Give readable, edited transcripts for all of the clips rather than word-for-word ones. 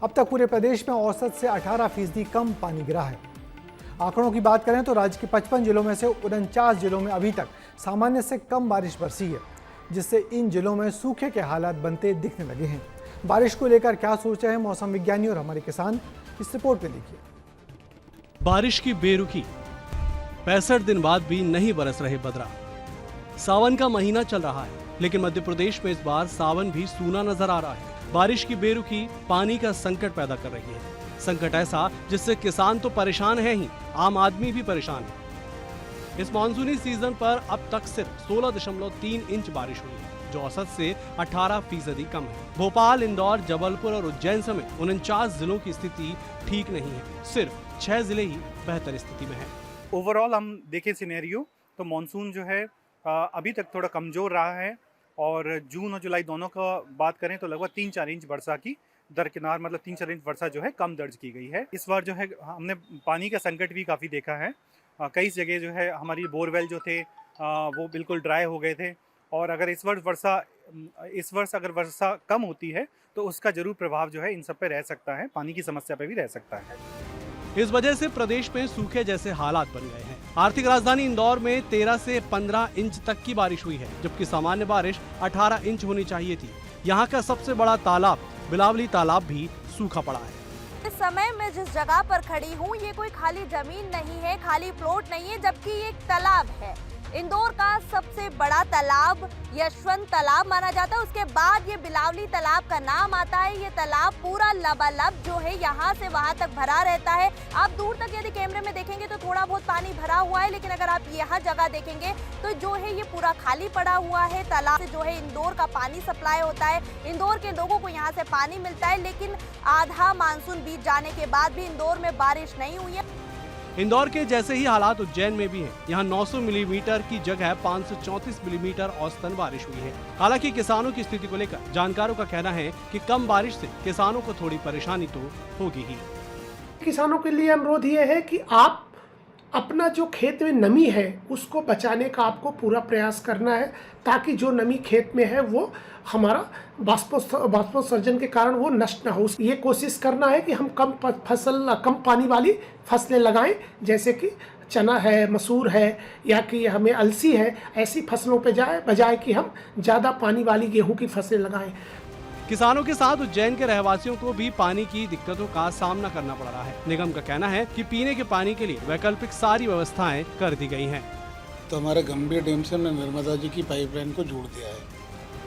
अब तक पूरे प्रदेश में औसत से 18% कम पानी गिरा है। आंकड़ों की बात करें तो राज्य के 55 जिलों में से 49 जिलों में अभी तक सामान्य से कम बारिश बरसी है, जिससे इन जिलों में सूखे के हालात बनते दिखने लगे हैं। बारिश को लेकर क्या सोच रहे हैं मौसम विज्ञानी और हमारे किसान, इस रिपोर्ट में देखिए। बारिश की बेरुखी, 65 दिन बाद भी नहीं बरस रहे बदरा। सावन का महीना चल रहा है, लेकिन मध्य प्रदेश में इस बार सावन भी सूना नजर आ रहा है। बारिश की बेरुखी पानी का संकट पैदा कर रही है। संकट ऐसा जिससे किसान तो परेशान है ही, आम आदमी भी परेशान है। इस मानसूनी सीजन पर अब तक सिर्फ 16.3 इंच बारिश हुई है, जो औसत से 18% कम है। भोपाल, इंदौर, जबलपुर और उज्जैन समेत 49 जिलों की स्थिति ठीक नहीं है। सिर्फ 6 जिले ही बेहतर स्थिति में है। ओवरऑल हम देखें सिनेरियो तो मानसून जो है अभी तक थोड़ा कमज़ोर रहा है, और जून और जुलाई दोनों का बात करें तो लगभग 3-4 इंच वर्षा की दरकिनार, मतलब 3-4 इंच वर्षा जो है कम दर्ज की गई है। इस बार जो है हमने पानी का संकट भी काफ़ी देखा है। कई जगह जो है हमारी बोरवेल जो थे वो बिल्कुल ड्राई हो गए थे, और अगर इस वर्ष अगर वर्षा कम होती है तो उसका जरूर प्रभाव जो है इन सब पे रह सकता है, पानी की समस्या पे भी रह सकता है। इस वजह से प्रदेश में सूखे जैसे हालात बन गए हैं। आर्थिक राजधानी इंदौर में 13 से 15 इंच तक की बारिश हुई है, जबकि सामान्य बारिश 18 इंच होनी चाहिए थी। यहाँ का सबसे बड़ा तालाब बिलावली तालाब भी सूखा पड़ा है। इस समय मैं जिस जगह पर खड़ी हूँ ये कोई खाली जमीन नहीं है, खाली प्लॉट नहीं है, जबकि ये एक तालाब है। इंदौर का सबसे बड़ा तालाब यशवंत तालाब माना जाता है, उसके बाद ये बिलावली तालाब का नाम आता है। ये तालाब पूरा लबालब जो है यहाँ से वहाँ तक भरा रहता है। आप दूर तक यदि कैमरे में देखेंगे तो थोड़ा बहुत पानी भरा हुआ है, लेकिन अगर आप यहाँ जगह देखेंगे तो जो है ये पूरा खाली पड़ा हुआ है। तालाब से जो है इंदौर का पानी सप्लाई होता है, इंदौर के लोगों को यहाँ से पानी मिलता है, लेकिन आधा मानसून बीत जाने के बाद भी इंदौर में बारिश नहीं हुई है। इंदौर के जैसे ही हालात उज्जैन में भी हैं। यहाँ 900 मिलीमीटर की जगह 534 मिलीमीटर औसतन बारिश हुई है। हालांकि किसानों की स्थिति को लेकर जानकारों का कहना है कि कम बारिश से किसानों को थोड़ी परेशानी तो होगी ही। किसानों के लिए अनुरोध ये है कि आप अपना जो खेत में नमी है उसको बचाने का आपको पूरा प्रयास करना है, ताकि जो नमी खेत में है वो हमारा बाष्पोत्सर्जन के कारण वो नष्ट ना हो। ये कोशिश करना है कि हम कम पानी वाली फसलें लगाएं, जैसे कि चना है, मसूर है, या कि हमें अलसी है। ऐसी फसलों पे बजाय कि हम ज़्यादा पानी वाली गेहूं की फसलें लगाएं। किसानों के साथ उज्जैन के रहवासियों को भी पानी की दिक्कतों का सामना करना पड़ रहा है। निगम का कहना है कि पीने के पानी के लिए वैकल्पिक सारी व्यवस्थाएं कर दी गई हैं। तो हमारे गंभीर डैम से हमने नर्मदा जी की पाइपलाइन को जोड़ दिया है।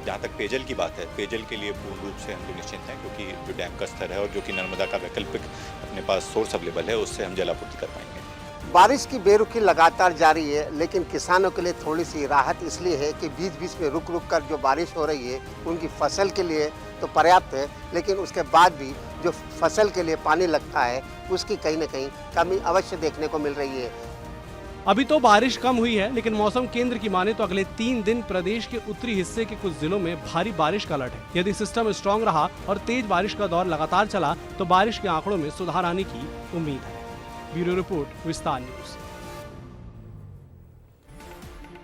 जहाँ तक पेयजल की बात है, पेयजल के लिए पूर्ण रूप से हम निश्चिंत हैं, क्योंकि जो डैम का स्तर है और जो कि नर्मदा का वैकल्पिक अपने पास सोर्स अवेलेबल है, उससे हम जलापूर्ति कर पाएंगे। बारिश की बेरुखी लगातार जारी है, लेकिन किसानों के लिए थोड़ी सी राहत इसलिए है कि बीच बीच में रुक कर जो बारिश हो रही है उनकी फसल के लिए तो पर्याप्त है, लेकिन उसके बाद भी जो फसल के लिए पानी लगता है उसकी कहीं न कहीं कमी अवश्य देखने को मिल रही है। अभी तो बारिश कम हुई है, लेकिन मौसम केंद्र की माने तो अगले 3 दिन प्रदेश के उत्तरी हिस्से के कुछ जिलों में भारी बारिश का अलर्ट है। यदि सिस्टम स्ट्रांग रहा और तेज बारिश का दौर लगातार चला तो बारिश के आंकड़ों में सुधार आने की उम्मीद है। ब्यूरो रिपोर्ट, विस्तार न्यूज।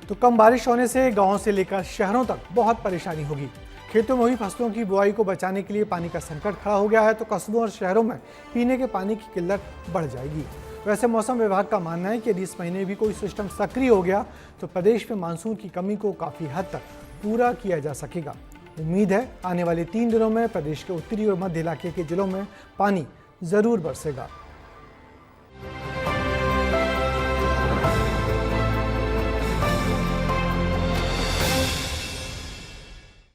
तो कम बारिश होने से गांवों से लेकर शहरों तक बहुत परेशानी होगी। खेतों में हुई फसलों की बुआई को बचाने के लिए पानी का संकट खड़ा हो गया है, तो कस्बों और शहरों में पीने के पानी की किल्लत बढ़ जाएगी। वैसे मौसम विभाग का मानना है कि यदि इस महीने भी कोई सिस्टम सक्रिय हो गया तो प्रदेश में मानसून की कमी को काफ़ी हद तक पूरा किया जा सकेगा। उम्मीद है आने वाले 3 दिनों में प्रदेश के उत्तरी और मध्य इलाके के जिलों में पानी ज़रूर बरसेगा।